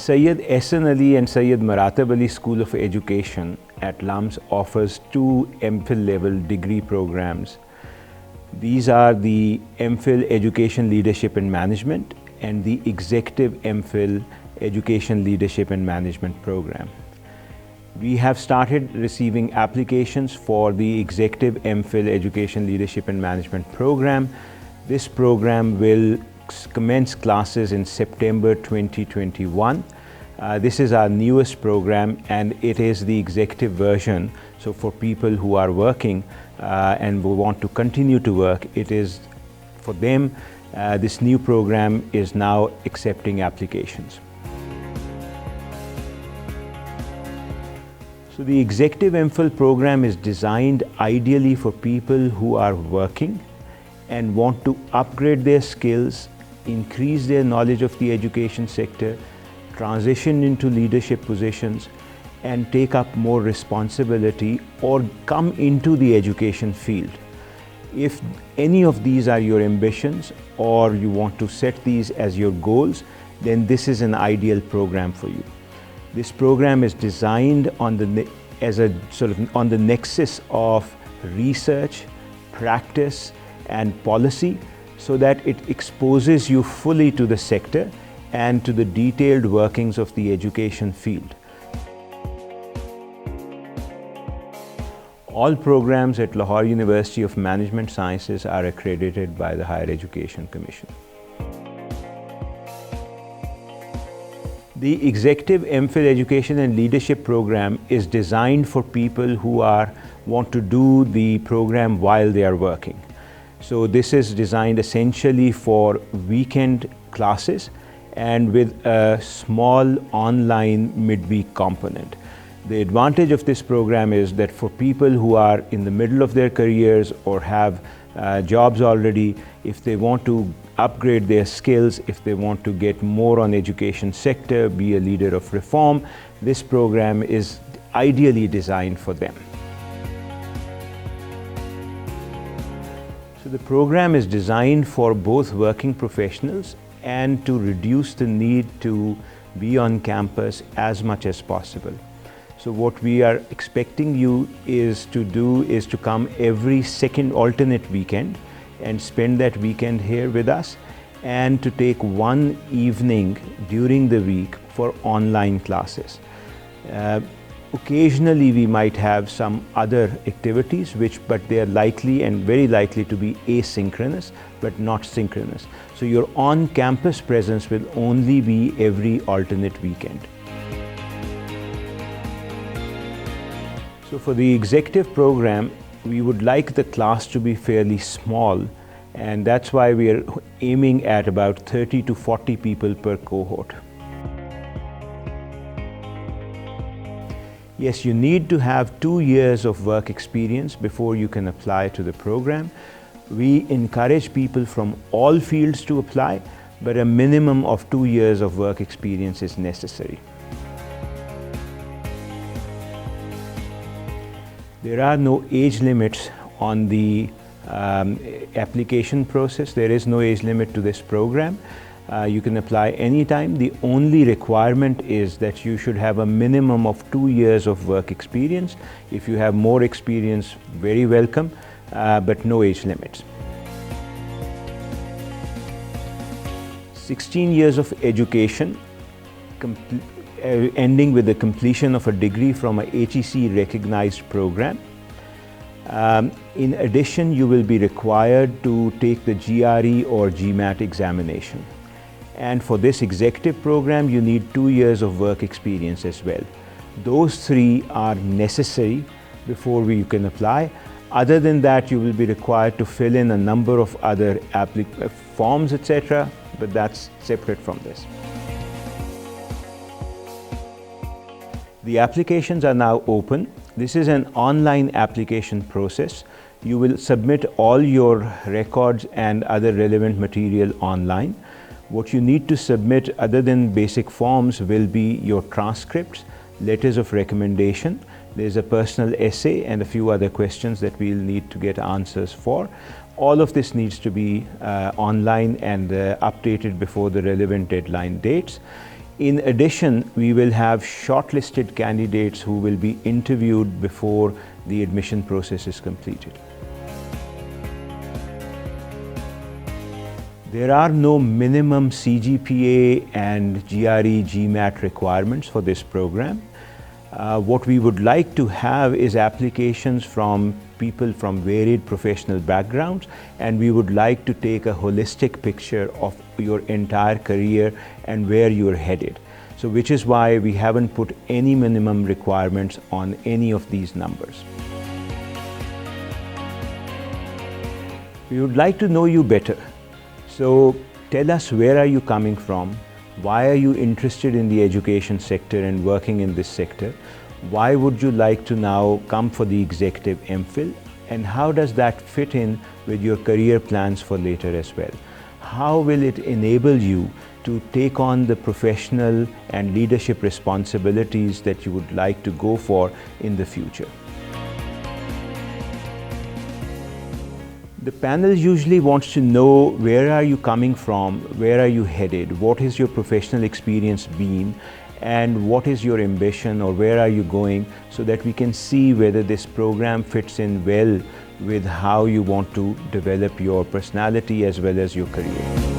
Sayyid Ehsan Ali and Sayyid Maratab Ali School of Education at LUMS offers two MPhil level degree programs. These are the MPhil Education Leadership and Management and the Executive MPhil Education Leadership and Management program. We have started receiving applications for the Executive MPhil Education Leadership and Management program. This program will commence classes in September 2021. This is our newest program and it is the executive version. So for people who are working and who want to continue to work, it is for them. This new program is now accepting applications. So the Executive MPhil program is designed ideally for people who are working and want to upgrade their skills, increase their knowledge of the education sector, transition into leadership positions, and take up more responsibility or come into the education field. If any of these are your ambitions or you want to set these as your goals, then this is an ideal program for you. This program is designed on the nexus of research, practice, and policy, so that it exposes you fully to the sector and to the detailed workings of the education field. All programs at Lahore University of Management Sciences are accredited by the Higher Education Commission. The Executive MPhil Education and Leadership program is designed for people who want to do the program while they are working. So this is designed essentially for weekend classes and with a small online midweek component. The advantage of this program is that for people who are in the middle of their careers or have jobs already, if they want to upgrade their skills, if they want to get more on education sector, be a leader of reform, this program is ideally designed for them. So the program is designed for both working professionals and to reduce the need to be on campus as much as possible. So what we are expecting you is to come every second alternate weekend and spend that weekend here with us, and to take one evening during the week for online classes. Occasionally we might have some other activities but they are likely and very likely to be asynchronous but not synchronous. So your on-campus presence will only be every alternate weekend. So for the executive program, we would like the class to be fairly small, and that's why we are aiming at about 30 to 40 people per cohort. Yes, you need to have 2 years of work experience before you can apply to the program. We encourage people from all fields to apply, but a minimum of 2 years of work experience is necessary. There are no age limits on the application process. There is no age limit to this program. You can apply anytime. The only requirement is that you should have a minimum of 2 years of work experience. If you have more experience, very welcome, but no age limits. 16 years of education, ending with the completion of a degree from a HEC recognized program. In addition, you will be required to take the GRE or GMAT examination. And for this executive program, you need 2 years of work experience as well. Those three are necessary before you can apply. Other than that, you will be required to fill in a number of other forms, etc., but that's separate from this. The applications are now open. This is an online application process. You will submit all your records and other relevant material online. What you need to submit other than basic forms will be your transcripts, letters of recommendation. There's a personal essay and a few other questions that we'll need to get answers for. All of this needs to be online and updated before the relevant deadline dates. In addition, we will have shortlisted candidates who will be interviewed before the admission process is completed. There are no minimum CGPA and GRE GMAT requirements for this program. What we would like to have is applications from people from varied professional backgrounds, and we would like to take a holistic picture of your entire career and where you're headed. So which is why we haven't put any minimum requirements on any of these numbers. We would like to know you better. So tell us, where are you coming from? Why are you interested in the education sector and working in this sector? Why would you like to now come for the executive MPhil? And how does that fit in with your career plans for later as well? How will it enable you to take on the professional and leadership responsibilities that you would like to go for in the future? The panel usually wants to know, where are you coming from, where are you headed, what has your professional experience been, and what is your ambition, or where are you going, so that we can see whether this program fits in well with how you want to develop your personality as well as your career.